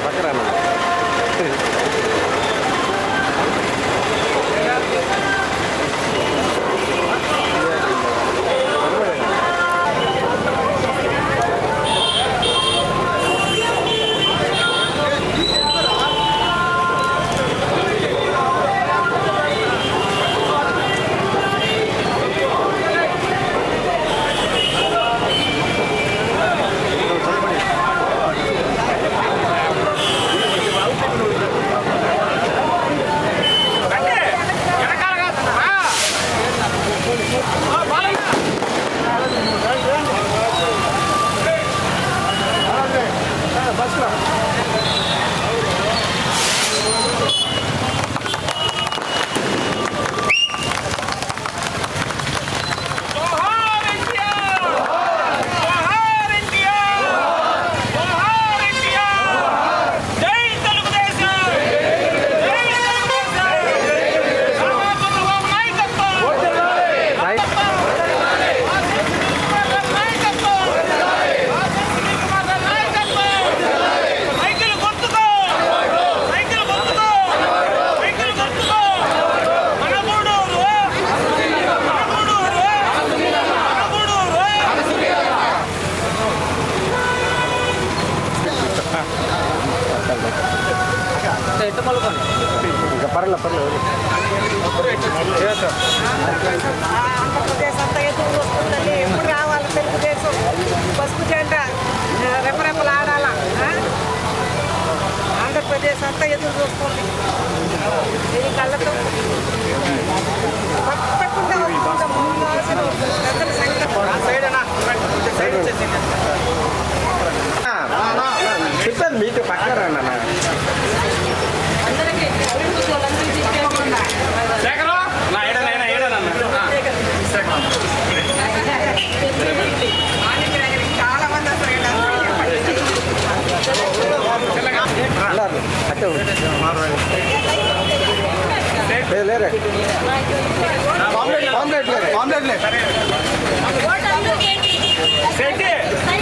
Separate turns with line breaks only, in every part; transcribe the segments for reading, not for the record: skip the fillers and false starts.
పక్కన ఇంకా పర్లేదు
ఆంధ్రప్రదేశ్ అంతా ఎదురు వస్తుందండి. ఎప్పుడు రావాలి తెలుగుదేశం పసుపు జెండా రెపరెపలాడాల. ఆంధ్రప్రదేశ్ అంతా ఎదురు చూస్తుంది. ఇది కళ్ళతో తప్పకుండా
చెప్పేది మీకు పక్కన అన్న లేరే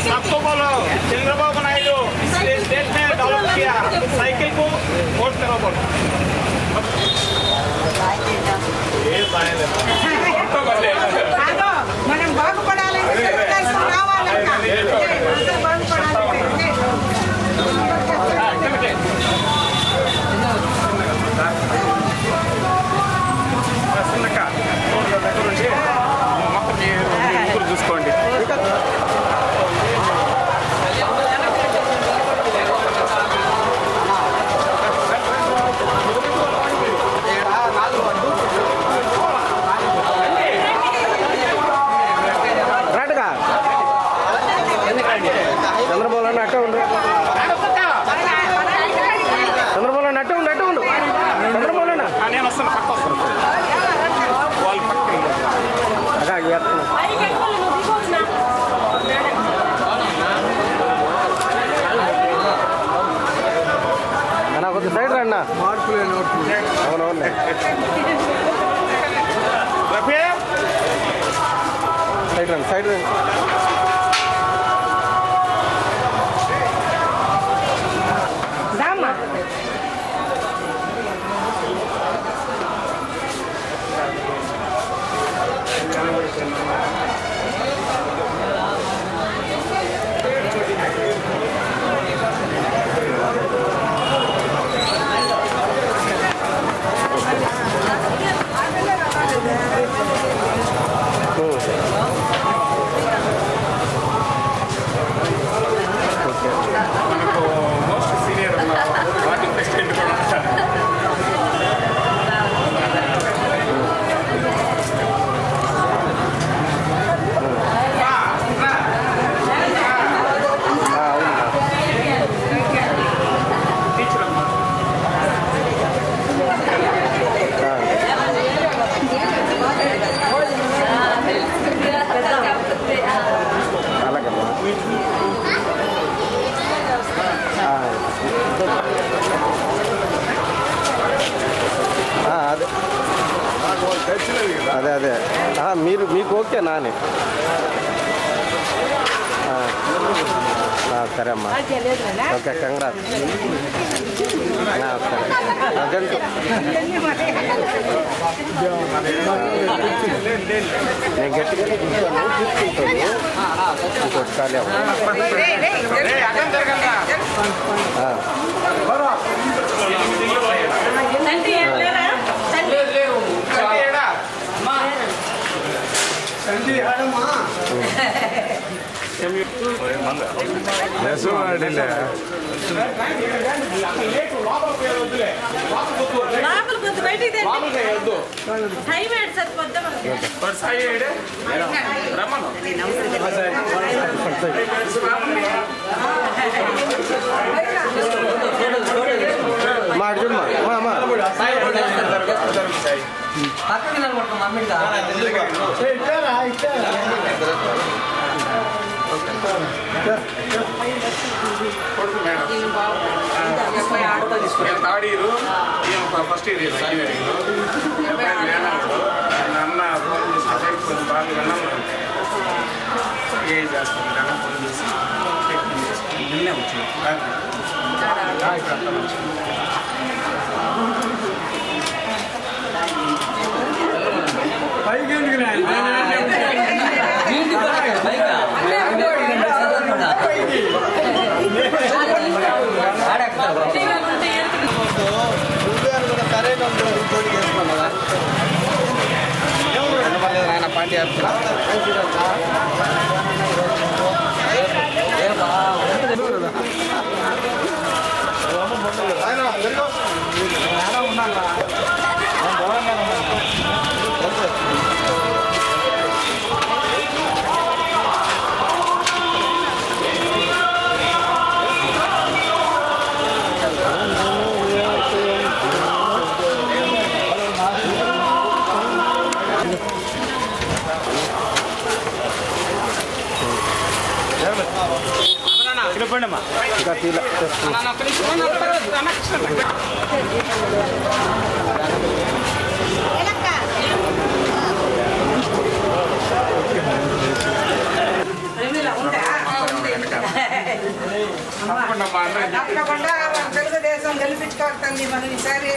सबको बोलो चंद्रबाबू नायडू इस देश में डेवलप किया साइकिल को वोट करो बोलो
మనం బాగుపడాలంటే
చూసుకోండి.
చంద్రబాబు నాయుడు అట్టే ఉండు చంద్రబాబు నాయుడు అట్టే ఉండు చంద్రబాబు నాయుడు
నేను వస్తాను పక్క వస్తాను వాళ్ళు పక్క
అన్న కొద్ది సైడ్ రండి అవునవును సైడ్ రండి అదే అదే మీరు మీకు ఓకే నాని సరే అమ్మా ఓకే కంగ్రాట్స్ సరే ప్రజెంట్ నేను గట్టిగా చూసుకుంటాను ఇంకోటి ఖాళీ
థర్డ్ ఇయర్ ఫస్ట్ ఇయర్ అన్న ఫోన్ చేసి కొంచెం బాగా విన్నాము ఏ చేస్తాను ఫోన్ చేసి నిన్నే వచ్చింది పైకి ఆయన పార్టీ ఇంకా తీలా
తెలుగుదేశం గెలిపించుకోవాలి మనం ఈసారి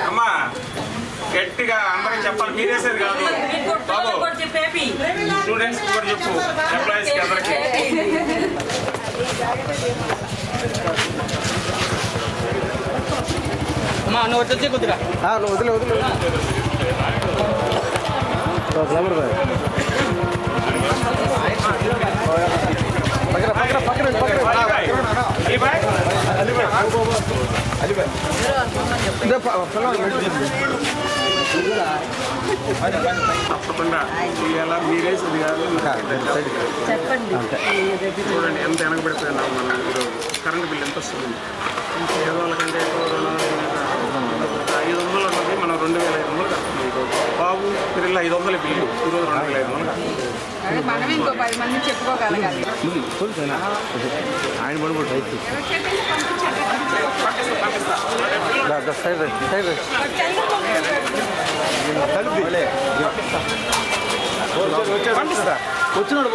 అమ్మా గట్టిగా అందరికి చెప్పాలి మీరేసేది కాదు బాబు స్టూడెంట్స్ కూడా చెప్పు ఎంప్లాయీస్కి అందరికి అమ్మా నువ్వు వచ్చే కొద్దిగా
నువ్వు వదిలే నెంబర్ పక్కన
తప్పకుండా ఇవాళ మీరేసేది కాదు చూడండి ఎంత వెనకబడిపోయినా మనం ఈరోజు కరెంట్ బిల్ ఎంత వస్తుంది ఏదో వాళ్ళకంటే 500 ఉన్నది మనం 2500 కడుతున్నాం ఈరోజు బాబు పిల్లలు 500 బిల్లు ఈరోజు 2500 కడుతున్నాం
మనమే ఇంకో 10 మంది చెప్పుకోగలగాలి
ఆయన పడిపోయి రైతు వచ్చినాడు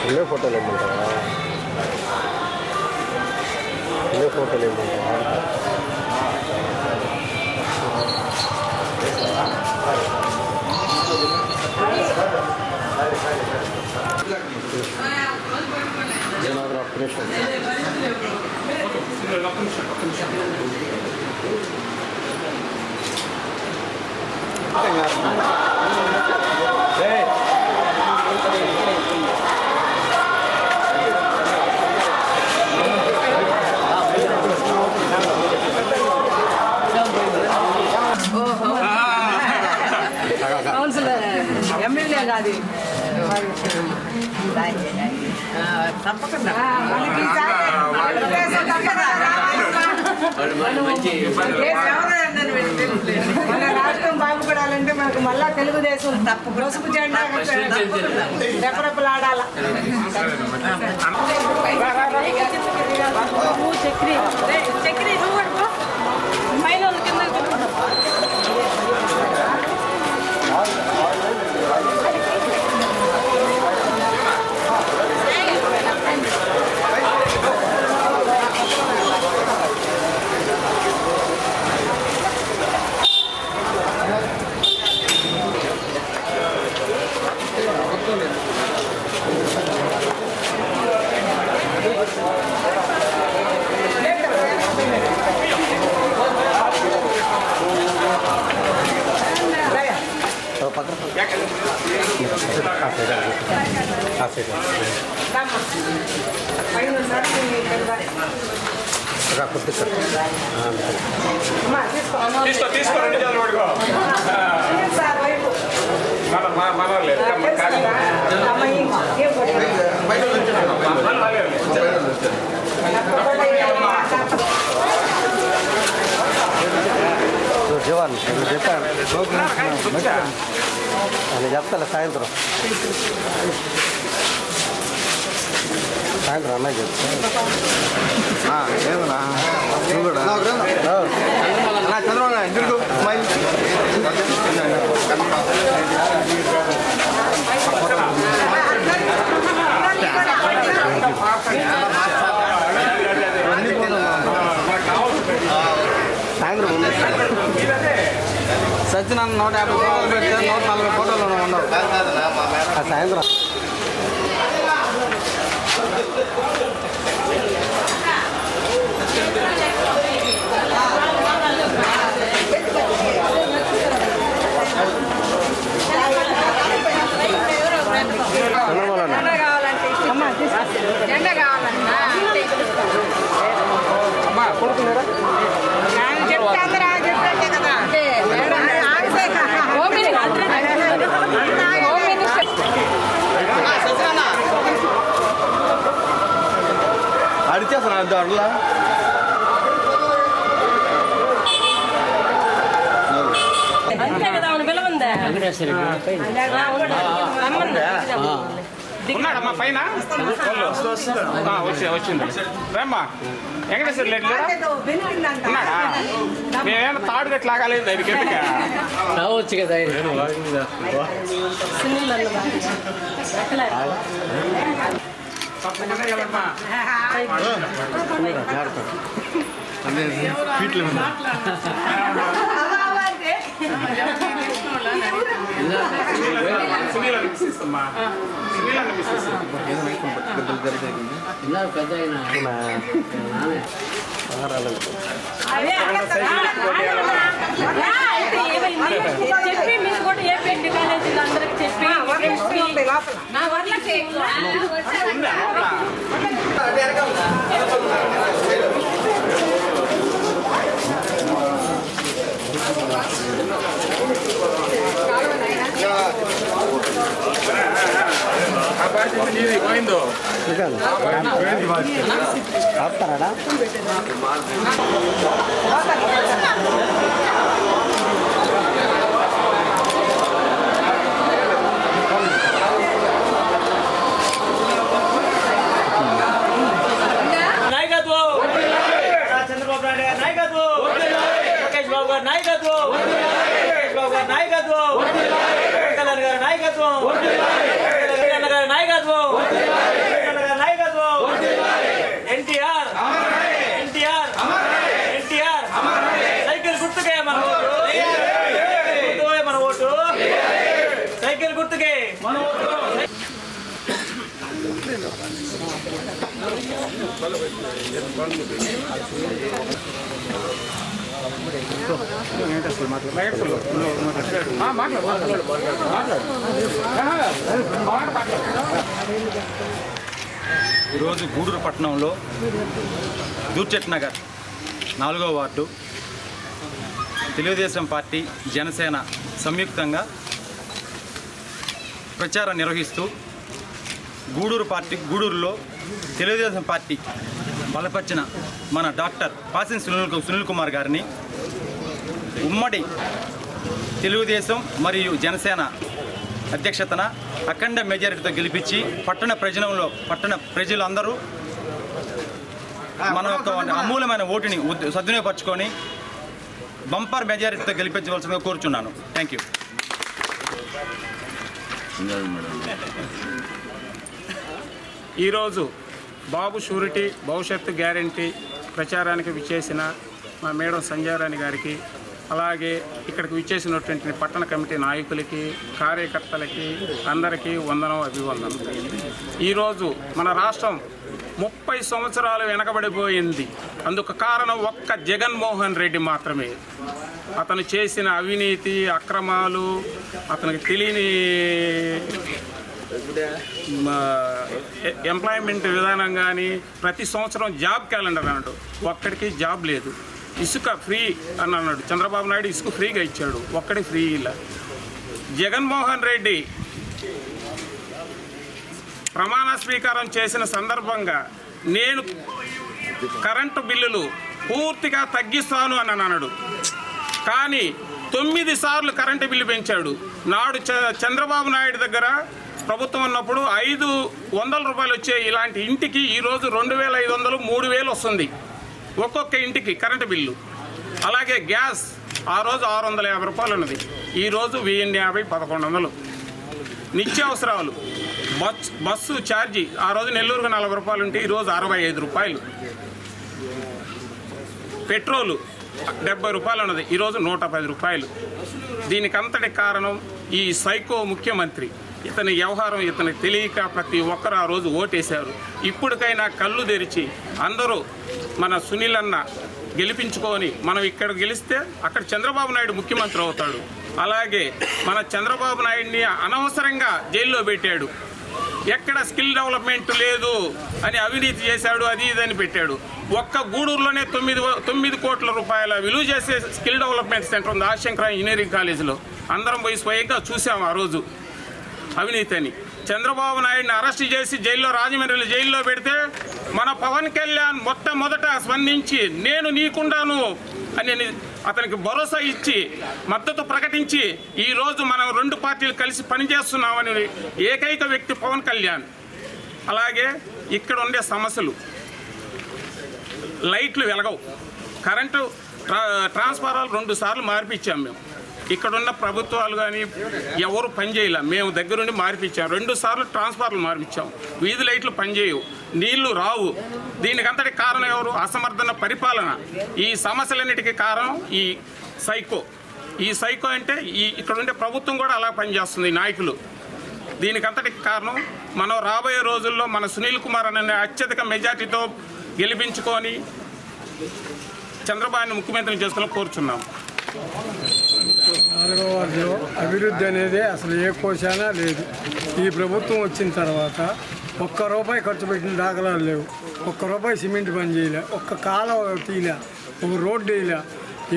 ఇవే ఫోటోలు ఏమంటారా ఇవే ఫోటోలు ఏమంటారా
కౌన్సిలర్ ఎమ్మెల్యే కాదు తప్పకుండా మన రాష్ట్రం బాగుపడాలంటే మనకు మళ్ళా తెలుగుదేశం పసుపు జెండా రెపరెపలాడాల. చక్రీ పైన కింద
తీసుకో 2 జల్లు పడుకో
జవాన్ చెప్పాను అని చెప్తా సాయంత్రం అన్నయ్య చెప్తా ఏమన్నా నువ్వు కూడా చంద్రబాబు ఇంటికి స్మైల్ సాయంత్రం సత్యనారాయణ 150 ఫోటోలు పెడితే 140 ఫోటోలు ఉండవు సాయంత్రం
జెండా కావాలన్నా
అమ్మా కొడుకున్నారా అడిచేస్తాను అంత అట్లా
అంతే కదా అవును పిలవందా
ఉన్నాడమ్మా పైన వచ్చింది రేమ్మా వెంకటేశ్వర లేట్ ఉన్నాడా మేమేమన్నా తాడు గట్టి లాగాలేదు దానికి ఎందుకు
రావచ్చు కదా ఫీట్లు
చెప్పి మీరు కూడా ఏ పెట్టి కాలేజీ అందరికి చెప్పి నా వర్లకి
పోయిందో
ఆపుతారా
చంద్రబాబు నాయుడు నాయకత్వం లోకేష్ బాబు గారి నాయకత్వం బాబు గారి నాయకత్వం కళ్యాణ్ గారి నాయకత్వం గారి నాయకత్వం గారి నాయకత్వం ఎన్టీఆర్ ఎన్టీఆర్ ఎన్టీఆర్ సైకిల్ గుర్తుకే మన ఓటు మన ఓటు సైకిల్ గుర్తుకే మన ఓటు
ఈరోజు గూడూరు పట్టణంలో దూర్చెట్ నగర్ 4వ వార్డు తెలుగుదేశం పార్టీ జనసేన సంయుక్తంగా ప్రచారం నిర్వహిస్తూ గూడూరులో తెలుగుదేశం పార్టీ బలపరిచిన మన డాక్టర్ పాసిన్ సునీల్ కుమార్ గారిని ఉమ్మడి తెలుగుదేశం మరియు జనసేన అధ్యక్షతన అఖండ మెజారిటీతో గెలిపించి పట్టణ ప్రజలందరూ మన యొక్క అమూల్యమైన ఓటుని సద్వినియోగపరచుకొని బంపర్ మెజారిటీతో గెలిపించవలసిందిగా కోరుచున్నాను. Thank you.
ఈరోజు బాబు షూరిటీ భవిష్యత్తు గ్యారంటీ ప్రచారానికి విచ్చేసిన మా మేడం సంజయారాణి గారికి, అలాగే ఇక్కడికి విచ్చేసినటువంటి పట్టణ కమిటీ నాయకులకి, కార్యకర్తలకి అందరికీ అభివందనం. ఈరోజు మన రాష్ట్రం 30 సంవత్సరాలు వెనకబడిపోయింది. అందుకు కారణం ఒక్క జగన్మోహన్ రెడ్డి మాత్రమే. అతను చేసిన అవినీతి, అక్రమాలు, అతనికి తెలియని ఎంప్లాయ్మెంట్ విధానం కానీ, ప్రతి సంవత్సరం జాబ్ క్యాలెండర్ అన్నాడు, ఒక్కడికి జాబ్ లేదు. ఇసుక ఫ్రీ అని అన్నాడు, చంద్రబాబు నాయుడు ఇసుక ఫ్రీగా ఇచ్చాడు, ఒక్కడి ఫ్రీ ఇలా. జగన్మోహన్ రెడ్డి ప్రమాణ స్వీకారం చేసిన సందర్భంగా నేను కరెంటు బిల్లులు పూర్తిగా తగ్గిస్తాను అని అన్నాడు. కానీ 9 సార్లు కరెంటు బిల్లు పెంచాడు. నాడు చంద్రబాబు నాయుడు దగ్గర ప్రభుత్వం ఉన్నప్పుడు 500 రూపాయలు వచ్చే ఇలాంటి ఇంటికి ఈరోజు 2500, 3000 వస్తుంది ఒక్కొక్క ఇంటికి కరెంటు బిల్లు. అలాగే గ్యాస్ ఆ రోజు 650 రూపాయలు ఉన్నది, ఈరోజు 1050, 1100. నిత్యావసరాలు బస్సు ఛార్జీ ఆ రోజు నెల్లూరుకు 40 రూపాయలు ఉంటే ఈరోజు 65 రూపాయలు. పెట్రోలు 70 రూపాయలు ఉన్నది, ఈరోజు 110 రూపాయలు. దీనికంతటి కారణం ఈ సైకో ముఖ్యమంత్రి. ఇతని వ్యవహారం ఇతనికి తెలియక ప్రతి ఒక్కరు ఆ రోజు ఓటేశారు. ఇప్పటికైనా కళ్ళు తెరిచి అందరూ మన సునీల్ అన్న గెలిపించుకొని మనం ఇక్కడ గెలిస్తే అక్కడ చంద్రబాబు నాయుడు ముఖ్యమంత్రి అవుతాడు. అలాగే మన చంద్రబాబు నాయుడిని అనవసరంగా జైల్లో పెట్టాడు. ఎక్కడ స్కిల్ డెవలప్మెంట్ లేదు అని అవినీతి చేశాడు, అది ఇదని పెట్టాడు. ఒక్క గూడూరులోనే 9 కోట్ల రూపాయల విలువ చేసే స్కిల్ డెవలప్మెంట్ సెంటర్ ఉంది ఆశంకర ఇంజనీరింగ్ కాలేజీలో. అందరం పోయి స్వయంగా చూసాము ఆ రోజు అవినీతి అని. చంద్రబాబు నాయుడిని అరెస్ట్ చేసి రాజమండ్రిలో జైల్లో పెడితే మన పవన్ కళ్యాణ్ మొట్టమొదట స్పందించి నేను నీకుండాను అని అతనికి భరోసా ఇచ్చి మద్దతు ప్రకటించి ఈరోజు మనం 2 పార్టీలు కలిసి పనిచేస్తున్నామని ఏకైక వ్యక్తి పవన్ కళ్యాణ్. అలాగే ఇక్కడ ఉండే సమస్యలు, లైట్లు వెలగవు, కరెంటు ట్రాన్స్ఫార్మర్లు 2 సార్లు మార్పిచ్చాం మేము. ఇక్కడున్న ప్రభుత్వాలు కానీ ఎవరు పనిచేయలే, మేము దగ్గరుండి మార్పిచ్చాం. 2 సార్లు ట్రాన్స్ఫార్మర్లు మార్పిచ్చాం. వీధి లైట్లు పనిచేయవు, నీళ్లు రావు. దీనికంతటి కారణం ఎవరు? అసమర్థన పరిపాలన. ఈ సమస్యలన్నిటికీ కారణం ఈ సైకో అంటే ఇక్కడుండే ప్రభుత్వం కూడా అలా పనిచేస్తుంది, నాయకులు. దీనికంతటి కారణం మనం రాబోయే రోజుల్లో మన సునీల్ కుమార్ అనే అత్యధిక మెజార్టీతో గెలిపించుకొని చంద్రబాబుని ముఖ్యమంత్రిని చేసుకోవాలని కోరుచున్నాం.
4వ వార్డులో అభివృద్ధి అనేది అసలు ఏ కోశానా లేదు. ఈ ప్రభుత్వం వచ్చిన తర్వాత ₹1 ఖర్చు పెట్టిన దాఖలాలు లేవు. ₹1 సిమెంట్ పని చేయలే, ఒక్క కాలువ తీయలే, ఒక రోడ్డు వేయలే.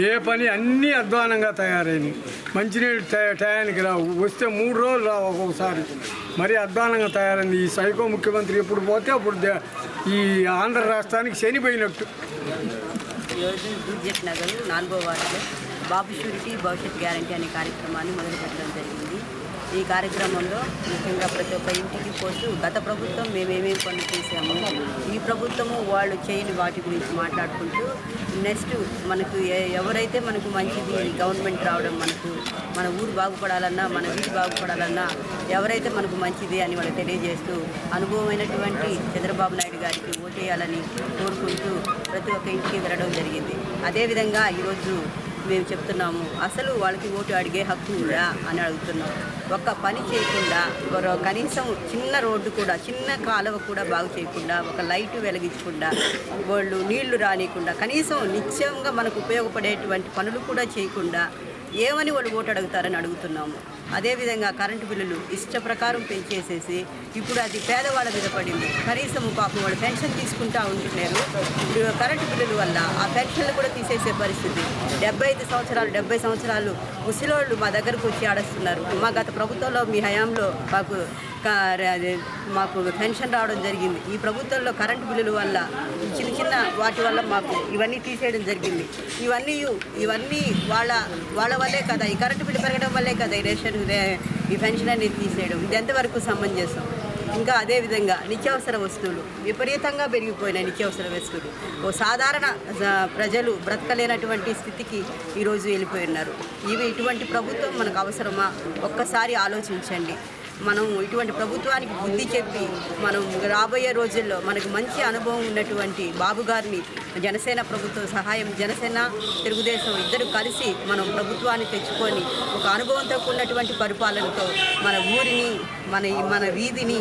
ఏ పని అన్నీ అధ్వానంగా తయారైనవి. మంచినీళ్ళు టయానికి రావు, వస్తే 3 రోజులు రావు ఒక్కొక్కసారి. మరీ అధ్వానంగా తయారైంది. ఈ సైకో ముఖ్యమంత్రి ఎప్పుడు పోతే అప్పుడు ఈ ఆంధ్ర రాష్ట్రానికి శనిపోయినట్టు.
ఈరోజు దూర్జట్ నగర్ 4వ వార్డులో బాబు షూరిటీ భవిష్యత్ గ్యారంటీ అనే కార్యక్రమాన్ని మొదలుపెట్టడం జరిగింది. ఈ కార్యక్రమంలో ముఖ్యంగా ప్రతి ఒక్క ఇంటికి పోతూ గత ప్రభుత్వం మేమేమేమి పనులు చేసాము, ఈ ప్రభుత్వము వాళ్ళు చేయని వాటి గురించి మాట్లాడుకుంటూ నెక్స్ట్ మనకు ఎవరైతే మనకు మంచిది గవర్నమెంట్ రావడం, మన ఊరు బాగుపడాలన్నా, మన వీధి బాగుపడాలన్నా ఎవరైతే మనకు మంచిది అని వాళ్ళు తెలియజేస్తూ అనుభవమైనటువంటి చంద్రబాబు నాయుడు గారికి ఓటేయాలని కోరుకుంటూ ప్రతి ఒక్క ఇంటికి వెళ్ళడం జరిగింది. అదేవిధంగా ఈరోజు మేము చెప్తున్నాము, అసలు వాళ్ళకి ఓటు అడిగే హక్కు ఉందా అని అడుగుతున్నాం. ఒక్క పని చేయకుండా, కనీసం చిన్న రోడ్డు కూడా, చిన్న కాలువ కూడా బాగు చేయకుండా, ఒక లైటు వెలిగించకుండా, వాళ్ళు నీళ్లు రానియకుండా, కనీసం నిత్యంగా మనకు ఉపయోగపడేటువంటి పనులు కూడా చేయకుండా ఏమని వాళ్ళు ఓటు అడుగుతారని అడుగుతున్నాము. అదేవిధంగా కరెంటు బిల్లులు ఇష్ట ప్రకారం పెంచేసేసి ఇప్పుడు అది పేదవాళ్ళ మీద పడింది. కనీసం పాపం వాళ్ళు పెన్షన్ తీసుకుంటూ ఉంటున్నారు. ఇప్పుడు కరెంటు బిల్లుల వల్ల ఆ పెన్షన్లు కూడా తీసేసే పరిస్థితి. 75 సంవత్సరాలు 70 సంవత్సరాలు ముసలోళ్ళు మా దగ్గరకు వచ్చి ఆడస్తున్నారు. మా గత ప్రభుత్వంలో మీ హయాంలో మాకు అదే మాకు పెన్షన్ రావడం జరిగింది. ఈ ప్రభుత్వంలో కరెంటు బిల్లుల వల్ల చిన్న చిన్న వాటి వల్ల మాకు ఇవన్నీ తీసేయడం జరిగింది. ఇవన్నీ వాళ్ళ వల్లే కదా, ఈ కరెంటు బిల్లు పెరగడం వల్లే కదా ఈ రేషన్ ఈ పెన్షన్ అనేది తీసేయడం. ఇది ఎంతవరకు సమంజసం? ఇంకా అదేవిధంగా నిత్యావసర వస్తువులు విపరీతంగా పెరిగిపోయినాయి. నిత్యావసర వస్తువులు సాధారణ ప్రజలు బ్రతకలేనటువంటి స్థితికి ఈరోజు వెళ్ళిపోయి ఉన్నారు. ఇటువంటి ప్రభుత్వం మనకు అవసరమా? ఒక్కసారి ఆలోచించండి. మనం ఇటువంటి ప్రభుత్వానికి బుద్ధి చెప్పి మనం రాబోయే రోజుల్లో మనకు మంచి అనుభవం ఉన్నటువంటి బాబు గారిని జనసేన ప్రభుత్వం సహాయం, జనసేన తెలుగుదేశం ఇద్దరు కలిసి మనం ప్రభుత్వాన్ని తెచ్చుకొని ఒక అనుభవంతో కూడినటువంటి పరిపాలనతో మన ఊరిని, మన వీధిని,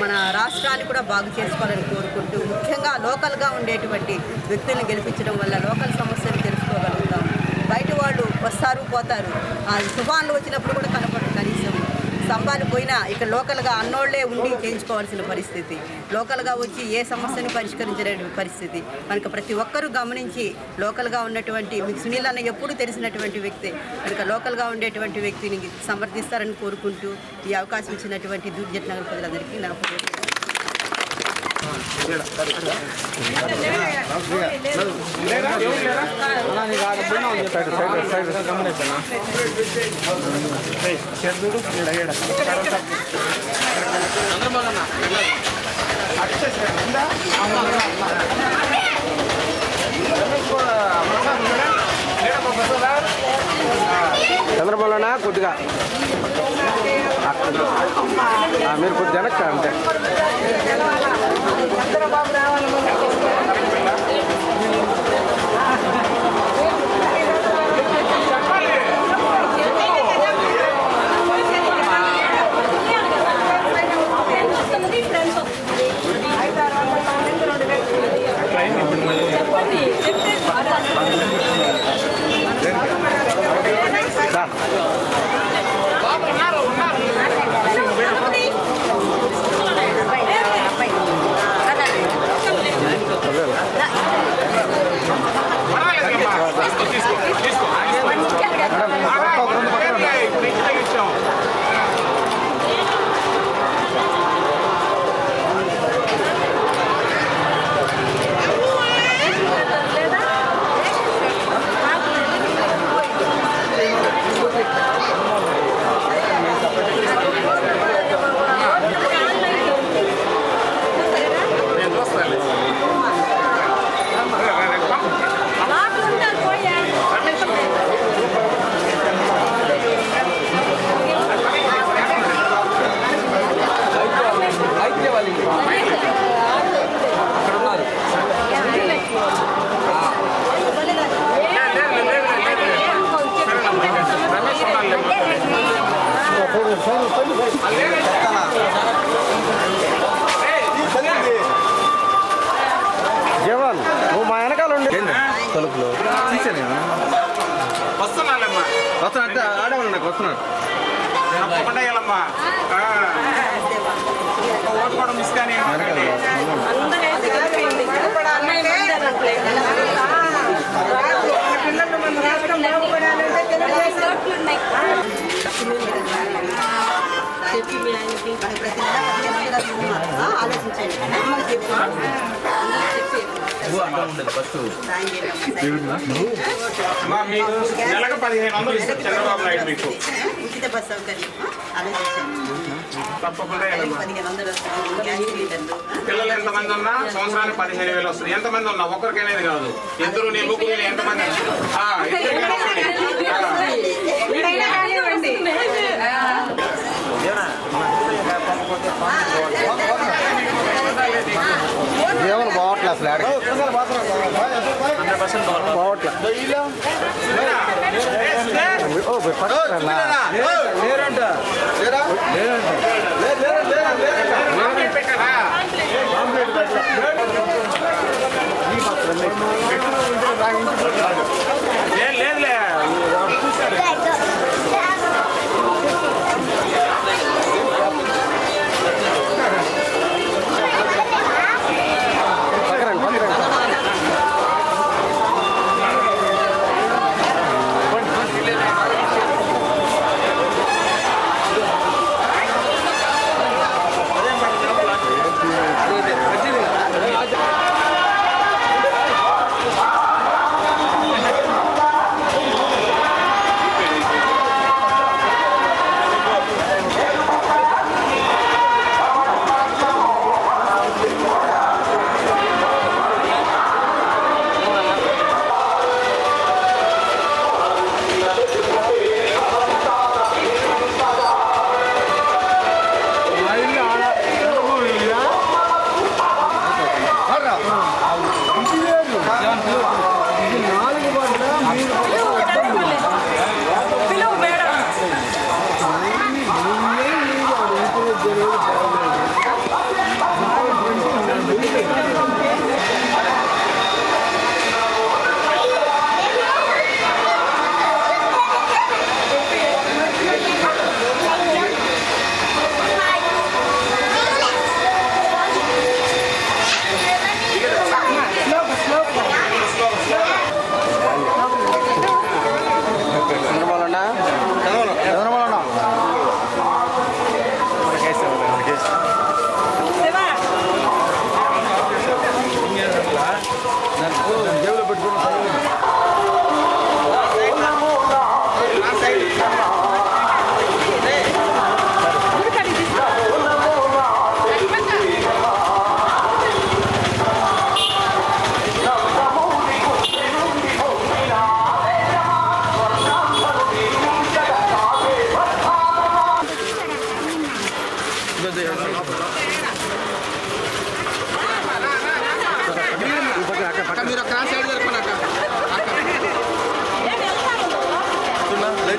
మన రాష్ట్రాన్ని కూడా బాగు చేసుకోవాలని కోరుకుంటూ, ముఖ్యంగా లోకల్గా ఉండేటువంటి వ్యక్తులను గెలిపించడం వల్ల లోకల్ సమస్యలు తెలుసుకోగలుగుతాం. బయట వాళ్ళు వస్తారు పోతారు, ఆ తుఫాన్లు వచ్చినప్పుడు కూడా కనపడరు. కనీసం స్తంభాలు పోయినా ఇక్కడ లోకల్గా అన్నోళ్లే ఉండి చేయించుకోవాల్సిన పరిస్థితి, లోకల్గా వచ్చి ఏ సమస్యను పరిష్కరించే పరిస్థితి. కనుక ప్రతి ఒక్కరూ గమనించి లోకల్గా ఉన్నటువంటి మీకు సునీల్ అన్న ఎప్పుడు తెలిసినటువంటి వ్యక్తి కనుక లోకల్గా ఉండేటువంటి వ్యక్తిని సమర్థిస్తారని కోరుకుంటూ ఈ అవకాశం ఇచ్చినటువంటి దూర్జట్ నగర ప్రజలందరికీ నా
చంద్రబాబునా కొద్దిగా మీరు కొద్ది వెనక్కి అంతే. జవాన్ నువ్వు మా వెనకాల ఉండి తలుపులో తీసాను కదా
వస్తున్నాళ్ళమ్మా,
వస్తున్నా ఆడేవాళ్ళు నాకు వస్తున్నారు.
తప్పకుండా వెళ్ళమ్మా. ఓటు కూడా మిస్ కానీ మీకు నెలకు 1500 ఇస్తారు చంద్రబాబు నాయుడు మీకు
ఉచిత బస్ సౌకర్యం
తప్పకుండా. పిల్లలు ఎంతమంది ఉన్నా సంవత్సరానికి 15,000 వస్తుంది. ఎంతమంది ఉన్నా ఒక్కరికైనా కాదు, ఇద్దరు నీ ముగ్గురు ఎంతమంది
ఏమన్నా బావట్లే ఫ్లాట్ బావట్లే
లేదులే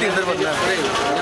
మీటింగ్ సరిపోతుంది